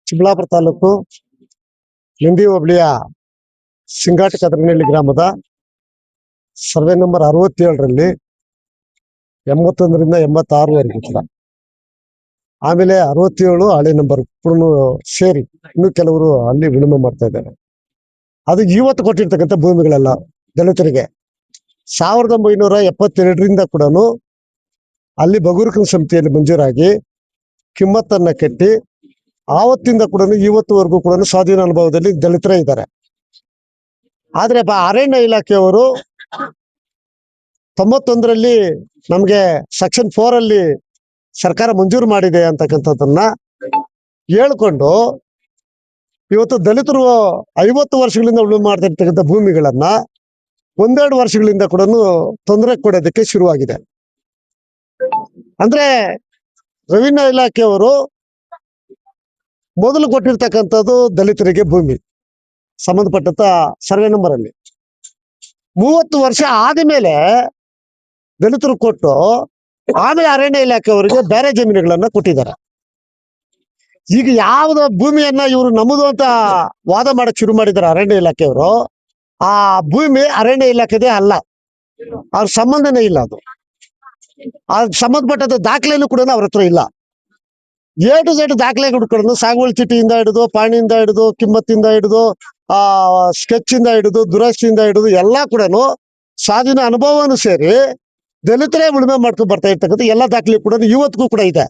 ಚಿಕ್ಕಬಳ್ಳಾಪುರ ತಾಲೂಕು ಲಿಂಬಿ ಹೋಬಳಿಯ ಸಿಂಗಾಟ ಕದರನಹಳ್ಳಿ ಗ್ರಾಮದ survey number 67ರಲ್ಲಿ 81ರಿಂದ 86ವರೆಗೂ ಕೂಡ, ಆಮೇಲೆ 67 ಹಳೆ ನಂಬರ್ ಸೇರಿ ಇನ್ನು ಕೆಲವರು ಅಲ್ಲಿ ಉಳುಮೆ ಮಾಡ್ತಾ ಇದ್ದಾರೆ. ಅದು ಇವತ್ತು ಕೊಟ್ಟಿರ್ತಕ್ಕಂಥ ಭೂಮಿಗಳೆಲ್ಲ ದಲಿತರಿಗೆ 1972ರಿಂದ ಕೂಡ ಅಲ್ಲಿ ಬಗೂರ್ಕನ ಸಮಿತಿಯಲ್ಲಿ ಮಂಜೂರಾಗಿ ಕಿಮ್ಮತ್ತನ್ನ ಕಟ್ಟಿ ಆವತ್ತಿಂದ ಕೂಡ ಇವತ್ತುವರೆಗೂ ಕೂಡ ಸ್ವಾಧೀನ ಅನುಭವದಲ್ಲಿ ದಲಿತರೇ ಇದ್ದಾರೆ. ಆದ್ರೆ ಅರಣ್ಯ ಇಲಾಖೆಯವರು 91ರಲ್ಲಿ ನಮ್ಗೆ ಸೆಕ್ಷನ್ 4 ಅಲ್ಲಿ ಸರ್ಕಾರ ಮಂಜೂರು ಮಾಡಿದೆ ಅಂತಕ್ಕಂಥದ್ದನ್ನ ಹೇಳ್ಕೊಂಡು ಇವತ್ತು ದಲಿತರು 50 ವರ್ಷಗಳಿಂದ ಉಳುಮೆ ಮಾಡ್ತಾ ಇರ್ತಕ್ಕಂಥ ಭೂಮಿಗಳನ್ನ 1-2 ವರ್ಷಗಳಿಂದ ಕೂಡ ತೊಂದರೆ ಕೊಡೋದಕ್ಕೆ ಶುರುವಾಗಿದೆ. ಅಂದ್ರೆ ರೆವಿನ್ಯೂ ಇಲಾಖೆಯವರು ಮೊದಲು ಕೊಟ್ಟಿರ್ತಕ್ಕಂಥದ್ದು ದಲಿತರಿಗೆ ಭೂಮಿ ಸಂಬಂಧಪಟ್ಟಂತ ಸರ್ವೆ ನಂಬರ್ ಅಲ್ಲಿ 30 ವರ್ಷ ಆದ್ಮೇಲೆ ದಲಿತರು ಕೊಟ್ಟು ಆಮೇಲೆ ಅರಣ್ಯ ಇಲಾಖೆಯವರಿಗೆ ಬೇರೆ ಜಮೀನುಗಳನ್ನ ಕೊಟ್ಟಿದ್ದಾರೆ. ಈಗ ಯಾವ್ದು ಭೂಮಿಯನ್ನ ಇವರು ನಮ್ಮದು ಅಂತ ವಾದ ಮಾಡಕ್ ಶುರು ಮಾಡಿದ್ದಾರೆ ಅರಣ್ಯ ಇಲಾಖೆಯವರು, ಆ ಭೂಮಿ ಅರಣ್ಯ ಇಲಾಖೆದೇ ಅಲ್ಲ, ಅವ್ರ ಸಂಬಂಧನೇ ಇಲ್ಲ. ಅದು ಸಂಬಂಧಪಟ್ಟಂತ ದಾಖಲೆನೂ ಕೂಡ ಅವ್ರ ಹತ್ರ ಇಲ್ಲ. A to Z ದಾಖಲೆ ಹುಡ್ಕೊಂಡು ಸಾಗುವಳಿ ಚೀಟಿಯಿಂದ ಹಿಡಿದು, ಪಾಣಿಯಿಂದ ಹಿಡಿದು, ಕಿಮ್ಮತ್ತಿಂದ ಹಿಡಿದು, ಸ್ಕೆಚ್ ಇಂದ ಹಿಡಿದು, ದುರಸ್ತಿಯಿಂದ ಹಿಡಿದು ಎಲ್ಲಾ ಕೂಡ ಸ್ವಾಧೀನ ಅನುಭವನೂ ಸೇರಿ ದಲಿತರೇ ಉಳುಮೆ ಮಾಡ್ಕೊಂಡು ಬರ್ತಾ ಇರ್ತಕ್ಕಂಥ ಎಲ್ಲಾ ದಾಖಲೆ ಕೂಡ ಇವತ್ತಿಗೂ ಕೂಡ ಇದೆ.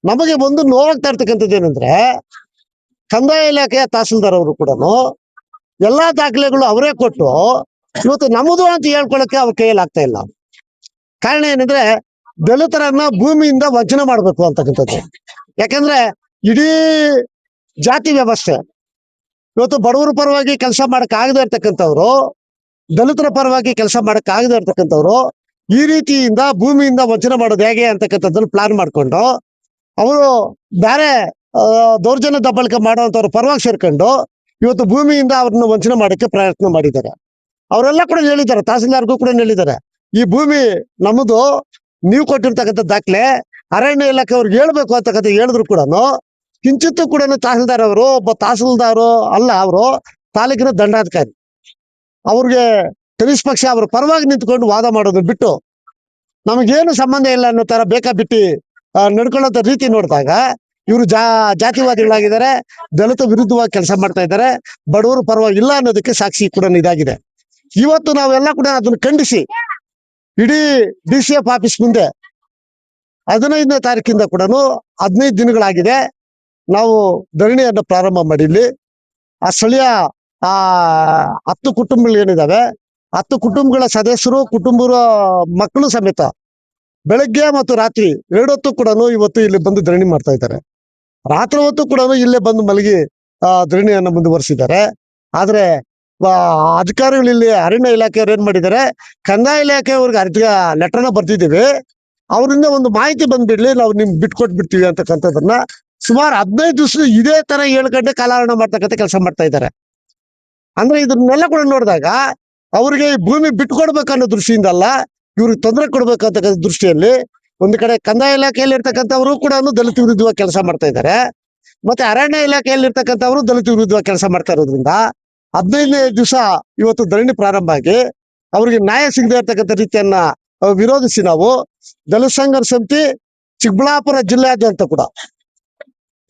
ನಮಗೆ ಒಂದು ನೋವಾಗ್ತಾ ಇರ್ತಕ್ಕಂಥದ್ದು ಏನಂದ್ರೆ, ಕಂದಾಯ ಇಲಾಖೆಯ ತಹಸೀಲ್ದಾರ್ ಅವರು ಕೂಡ ಎಲ್ಲಾ ದಾಖಲೆಗಳು ಅವರೇ ಕೊಟ್ಟು ಇವತ್ತು ನಮ್ಮದು ಅಂತ ಹೇಳ್ಕೊಳಕ್ಕೆ ಅವ್ರ ಕೈಯಲ್ಲಿ ಆಗ್ತಾ ಇಲ್ಲ. ಕಾರಣ ಏನಂದ್ರೆ, ದಲಿತರನ್ನ ಭೂಮಿಯಿಂದ ವಂಚನೆ ಮಾಡ್ಬೇಕು ಅಂತಕ್ಕಂಥದ್ದು. ಯಾಕಂದ್ರೆ ಇಡೀ ಜಾತಿ ವ್ಯವಸ್ಥೆ ಇವತ್ತು ಬಡವರ ಪರವಾಗಿ ಕೆಲಸ ಮಾಡಕ್ ಆಗದೆ ಇರ್ತಕ್ಕಂಥವ್ರು, ದಲಿತರ ಪರವಾಗಿ ಕೆಲಸ ಮಾಡಕ್ ಆಗದೆ ಇರ್ತಕ್ಕಂಥವ್ರು ಈ ರೀತಿಯಿಂದ ಭೂಮಿಯಿಂದ ವಂಚನೆ ಮಾಡೋದು ಹೇಗೆ ಅಂತಕ್ಕಂಥದ್ದನ್ನು ಪ್ಲಾನ್ ಮಾಡ್ಕೊಂಡು ಅವರು ಬೇರೆ ದೌರ್ಜನ್ಯ ದಬ್ಬಳಿಕೆ ಮಾಡುವಂತವ್ರ ಪರವಾಗಿ ಸೇರ್ಕೊಂಡು ಇವತ್ತು ಭೂಮಿಯಿಂದ ಅವ್ರನ್ನ ವಂಚನೆ ಮಾಡಕ್ಕೆ ಪ್ರಯತ್ನ ಮಾಡಿದ್ದಾರೆ. ಅವರೆಲ್ಲ ಕೂಡ ಹೇಳಿದ್ದಾರೆ, ತಹಸೀಲ್ದಾರ್ಗೂ ಕೂಡ ಹೇಳಿದ್ದಾರೆ, ಈ ಭೂಮಿ ನಮ್ಮದು, ನೀವು ಕೊಟ್ಟಿರ್ತಕ್ಕಂಥ ದಾಖಲೆ ಅರಣ್ಯ ಇಲಾಖೆ ಅವ್ರಿಗೆ ಹೇಳ್ಬೇಕು ಅಂತಕ್ಕಂಥ ಹೇಳಿದ್ರು ಕೂಡ ಕಿಂಚಿತ್ತು ಕೂಡ ತಹಸೀಲ್ದಾರ್ ಅವರು, ಒಬ್ಬ ತಹಸೀಲ್ದಾರು ಅಲ್ಲ, ಅವರು ತಾಲೂಕಿನ ದಂಡಾಧಿಕಾರಿ, ಅವ್ರಿಗೆ ಕನಿಷ್ಠ ಪಕ್ಷ ಅವ್ರ ಪರವಾಗಿ ನಿಂತ್ಕೊಂಡು ವಾದ ಮಾಡೋದು ಬಿಟ್ಟು ನಮಗೇನು ಸಂಬಂಧ ಇಲ್ಲ ಅನ್ನೋ ತರ ಬೇಕಾ ಬಿಟ್ಟು ನಡ್ಕೊಳ್ಳೋ ರೀತಿ ನೋಡಿದಾಗ ಇವರು ಜಾತಿವಾದಿಗಳಾಗಿದ್ದಾರೆ, ದಲಿತ ವಿರುದ್ಧವಾಗಿ ಕೆಲಸ ಮಾಡ್ತಾ ಇದ್ದಾರೆ, ಬಡವರು ಪರವಾಗಿ ಇಲ್ಲ ಅನ್ನೋದಕ್ಕೆ ಸಾಕ್ಷಿ ಕೂಡ ಇದಾಗಿದೆ. ಇವತ್ತು ನಾವೆಲ್ಲ ಕೂಡ ಅದನ್ನು ಖಂಡಿಸಿ ಇಡೀ DCF ಆಫೀಸ್ ಮುಂದೆ 15ನೇ ತಾರೀಕಿಂದ ಕೂಡ 15 ದಿನಗಳಾಗಿದೆ ನಾವು ಧರಣಿಯನ್ನು ಪ್ರಾರಂಭ ಮಾಡಿಲ್ಲಿ. ಆ ಸ್ಥಳೀಯ 10 ಕುಟುಂಬಗಳು ಏನಿದಾವೆ, 10 ಕುಟುಂಬಗಳ ಸದಸ್ಯರು, ಕುಟುಂಬದ ಮಕ್ಕಳು ಸಮೇತ ಬೆಳಗ್ಗೆ ಮತ್ತು ರಾತ್ರಿ 2 ಹೊತ್ತು ಕೂಡ ಇವತ್ತು ಇಲ್ಲಿ ಬಂದು ಧರಣಿ ಮಾಡ್ತಾ ಇದ್ದಾರೆ. ರಾತ್ರಿ ಹೊತ್ತು ಕೂಡ ಇಲ್ಲೇ ಬಂದು ಮಲಗಿ ಧರಣಿಯನ್ನು ಮುಂದುವರಿಸಿದ್ದಾರೆ. ಆದ್ರೆ ಅಧಿಕಾರಿಗಳು ಇಲ್ಲಿ ಅರಣ್ಯ ಇಲಾಖೆಯವ್ರು ಏನ್ ಮಾಡಿದ್ದಾರೆ, ಕಂದಾಯ ಇಲಾಖೆಯವ್ರಿಗೆ ಲೆಟರ್ನ ಬರ್ತಿದ್ದೀವಿ, ಅವರಿಂದ ಒಂದು ಮಾಹಿತಿ ಬಂದ್ಬಿಡ್ಲಿ, ನಾವು ನಿಮ್ಗೆ ಬಿಟ್ಕೊಟ್ಬಿಡ್ತೀವಿ ಅಂತಕ್ಕಂಥದ್ದನ್ನ ಸುಮಾರು 15 ದಿವಸ ಇದೇ ತರ ಹೇಳ್ಕೊಂಡೆ ಕಾಲಹರಣ ಮಾಡ್ತಕ್ಕಂಥ ಕೆಲಸ ಮಾಡ್ತಾ ಇದ್ದಾರೆ. ಅಂದ್ರೆ ಇದನ್ನೆಲ್ಲ ಕೂಡ ನೋಡಿದಾಗ ಅವ್ರಿಗೆ ಭೂಮಿ ಬಿಟ್ಕೊಡ್ಬೇಕನ್ನೋ ದೃಷ್ಟಿಯಿಂದ ಅಲ್ಲ, ಇವ್ರಿಗೆ ತೊಂದರೆ ಕೊಡ್ಬೇಕಂತಕ್ಕಂಥ ದೃಷ್ಟಿಯಲ್ಲಿ ಒಂದು ಕಡೆ ಕಂದಾಯ ಇಲಾಖೆಯಲ್ಲಿ ಇರ್ತಕ್ಕಂಥವರು ಕೂಡ ದಲಿತ ವಿರುದ್ಧವಾಗಿ ಕೆಲಸ ಮಾಡ್ತಾ ಇದ್ದಾರೆ, ಮತ್ತೆ ಅರಣ್ಯ ಇಲಾಖೆಯಲ್ಲಿ ಇರ್ತಕ್ಕಂಥವರು ದಲಿತ ವಿರುದ್ಧವಾಗಿ ಕೆಲಸ ಮಾಡ್ತಾ ಇರೋದ್ರಿಂದ 15ನೇ ದಿವಸ ಇವತ್ತು ಧರಣಿ ಪ್ರಾರಂಭ ಆಗಿ ಅವ್ರಿಗೆ ನ್ಯಾಯ ಸಿಗದೆ ಇರ್ತಕ್ಕಂಥ ರೀತಿಯನ್ನ ವಿರೋಧಿಸಿ ನಾವು ದಲಿತ ಸಂಘರ್ಷ ಸಮಿತಿ ಚಿಕ್ಕಬಳ್ಳಾಪುರ ಜಿಲ್ಲೆಯಾದ್ಯಂತ ಕೂಡ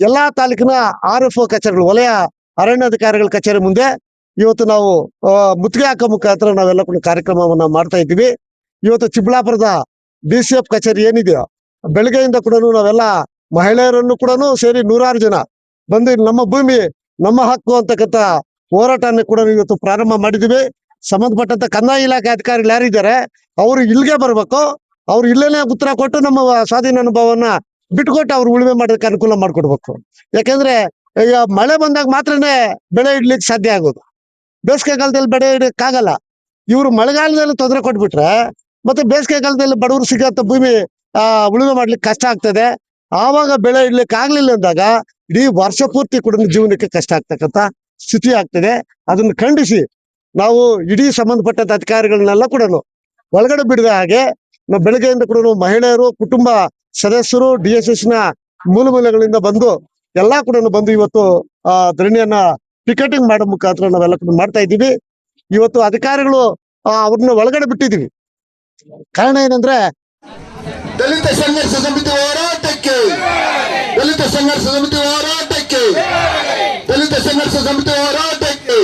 ಎಲ್ಲಾ ತಾಲೂಕಿನ RFO ಕಚೇರಿಗಳು, ವಲಯ ಅರಣ್ಯಾಧಿಕಾರಿಗಳ ಕಚೇರಿ ಮುಂದೆ ಇವತ್ತು ನಾವು ಮುತ್ತಿಗೆ ಹಾಕೋ ಮುಖಾಂತರ ನಾವೆಲ್ಲ ಕೂಡ ಕಾರ್ಯಕ್ರಮವನ್ನ ಮಾಡ್ತಾ ಇದ್ದೀವಿ. ಇವತ್ತು ಚಿಕ್ಕಬಳ್ಳಾಪುರದ DCF ಕಚೇರಿ ಏನಿದೆಯೋ ಬೆಳಗ್ಗೆಯಿಂದ ಕೂಡ ನಾವೆಲ್ಲ ಮಹಿಳೆಯರನ್ನು ಕೂಡ ಸೇರಿ 100 ಜನ ಬಂದು ನಮ್ಮ ಭೂಮಿ ನಮ್ಮ ಹಕ್ಕು ಅಂತಕ್ಕಂಥ ಹೋರಾಟವನ್ನು ಕೂಡ ಇವತ್ತು ಪ್ರಾರಂಭ ಮಾಡಿದ್ದೀವಿ. ಸಂಬಂಧಪಟ್ಟಂತ ಕಂದಾಯ ಇಲಾಖೆ ಅಧಿಕಾರಿಗಳು ಯಾರಿದ್ದಾರೆ ಅವರು ಇಲ್ಲಿಗೆ ಬರ್ಬೇಕು. ಅವ್ರು ಇಲ್ಲೇನೆ ಉತ್ತರ ಕೊಟ್ಟು ನಮ್ಮ ಸ್ವಾಧೀನ ಅನುಭವವನ್ನ ಬಿಟ್ಕೊಟ್ಟು ಅವ್ರು ಉಳುಮೆ ಮಾಡೋದಕ್ಕೆ ಅನುಕೂಲ ಮಾಡ್ಕೊಡ್ಬೇಕು. ಯಾಕೆಂದ್ರೆ ಈಗ ಮಳೆ ಬಂದಾಗ ಮಾತ್ರನೇ ಬೆಳೆ ಇಡ್ಲಿಕ್ಕೆ ಸಾಧ್ಯ ಆಗೋದು. ಬೇಸಿಗೆ ಕಾಲದಲ್ಲಿ ಬೆಳೆ ಇಡಕ್ಕಾಗಲ್ಲ. ಇವ್ರು ಮಳೆಗಾಲದಲ್ಲಿ ತೊಂದರೆ ಕೊಟ್ಬಿಟ್ರೆ ಮತ್ತೆ ಬೇಸಿಗೆ ಕಾಲದಲ್ಲಿ ಬಡವರು ಸಿಗಂತ ಭೂಮಿ ಉಳುಮೆ ಮಾಡ್ಲಿಕ್ಕೆ ಕಷ್ಟ ಆಗ್ತದೆ. ಆವಾಗ ಬೆಳೆ ಇಡ್ಲಿಕ್ಕೆ ಆಗ್ಲಿಲ್ಲ ಅಂದಾಗ ಇಡೀ ವರ್ಷ ಪೂರ್ತಿ ಕೂಡ ಜೀವನಕ್ಕೆ ಕಷ್ಟ ಆಗ್ತಕ್ಕಂಥ ಸ್ಥಿತಿ ಆಗ್ತದೆ. ಅದನ್ನ ಖಂಡಿಸಿ ನಾವು ಇಡೀ ಸಂಬಂಧಪಟ್ಟಂತ ಅಧಿಕಾರಿಗಳನ್ನೆಲ್ಲ ಕೂಡ ಒಳಗಡೆ ಬಿಡದ ಹಾಗೆ ನಾವು ಬೆಳಗ್ಗೆಯಿಂದ ಕೂಡ ಮಹಿಳೆಯರು, ಕುಟುಂಬ ಸದಸ್ಯರು, DSS ನ ಮೂಲ ಮೂಲೆಗಳಿಂದ ಬಂದು ಎಲ್ಲಾ ಕೂಡ ಬಂದು ಇವತ್ತು ಧರಣಿಯನ್ನ ಪಿಕೆಟಿಂಗ್ ಮಾಡೋ ಮುಖಾಂತರ ನಾವೆಲ್ಲ ಕೂಡ ಮಾಡ್ತಾ ಇದ್ದೀವಿ. ಇವತ್ತು ಅಧಿಕಾರಿಗಳು ಅವ್ರನ್ನ ಒಳಗಡೆ ಬಿಟ್ಟಿದೀವಿ. ಕಾರಣ ಏನಂದ್ರೆ ದಲಿತ ಸಂಘರ್ಷ ಸಮಿತಿ ಹೋರಾಟಕ್ಕೆ, ದಲಿತ ಸಂಘರ್ಷ ಸಮಿತಿ ಹೋರಾಟಕ್ಕೆ, ದಲಿತ ಸಂಘರ್ಷ ಸಮಿತಿ ಹೋರಾಟಕ್ಕೆ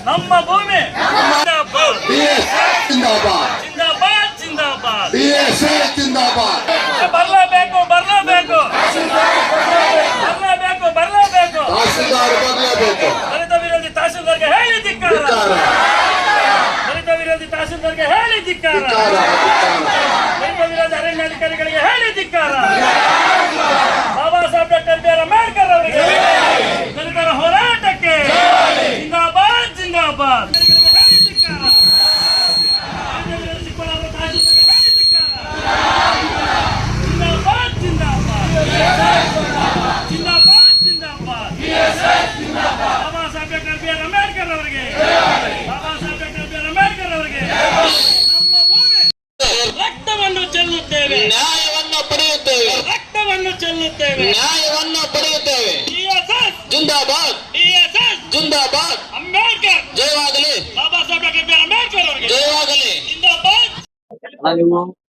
ನಮ್ಮ ಭೂಮಿ ಜಿಂದಾಬಾದ್, ಜಿಂದಾಬಾದ್ ಜಿಂದಾಬಾದ್ BSF ಜಿಂದಾಬಾದ್. ಬರಲೇಬೇಕು ಬರಲೇಬೇಕು ಬರಲೇಬೇಕು ಬರಲೇಬೇಕು. ತಹಸೀಲ್ದಾರ್ ಬರಲೇಬೇಕು. ದಲಿತ ವಿರೋಧಿ ತಹಸೀಲ್ದಾರ್ಗೆ ಹೇಳಿ ಧಿಕ್ಕಾರ, ದಲಿತ ವಿರೋಧಿ ತಹಸೀಲ್ದಾರ್ಗೆ ಹೇಳಿ ಧಿಕ್ಕಾರ, ದಲಿತ ವಿರೋಧಿ ಅರಣ್ಯಾಧಿಕಾರಿಗಳಿಗೆ ಹೇಳಿ ಧಿಕ್ಕಾರ. Baba Saheb doctor B.R. ಅಂಬೇಡ್ಕರ್ ಅವರಿಗೆ ದಲಿತರ ಹೋರಾಟಕ್ಕೆ ಜಿಂದಾಬಾದ್ ಜಿಂದಾಬಾದ್. ಹೇಳಿ ಧಿಕ್ಕಾರ. ಚಿಕ್ಕಬಳ್ಳಾಪುರ ತಹಸೀಲ್ದಾರ್ಗೆ ಹೇಳಿ ಧಿಕ್ಕಾರ. ಜಿಂದಾಬಾದ್ ಜಿಂದಾಬಾದ್ ಜಿಂದಾಬಾದ್ ಜಿಂದಾಬಾದ್. Baba Saheb doctor B.R. ಅಂಬೇಡ್ಕರ್ ಅವರಿಗೆ, ಬಾಬಾ ಸಾಹೇಬ್ ಡಾಕ್ಟರ್ B.R. ಅಂಬೇಡ್ಕರ್ ಅವರಿಗೆ ನಮ್ಮ ಭೂಮಿ ರಕ್ತವನ್ನು ಚೆಲ್ಲುತ್ತೇವೆ, ನ್ಯಾಯವನ್ನು ಪಡೆಯುತ್ತೇವೆ, ರಕ್ತವನ್ನು ಚೆಲ್ಲುತ್ತೇವೆ, ನ್ಯಾಯವನ್ನು ಪಡೆಯುತ್ತೇವೆ. DSS ಜಿಂದಾಬಾದ್, DSS ಜಿಂದಾಬಾದ್. ಅಂಬೇಡ್ಕರ್, ಜಯವಾಗಲಿ, ಬಾಬಾ ಸಾಹೇಬ್ ಡಾಕ್ಟರ್ B.R. ಅಂಬೇಡ್ಕರ್ ಅವರಿಗೆ ಜಯವಾಗಲಿ. ಜಿಂದಾಬಾದ್.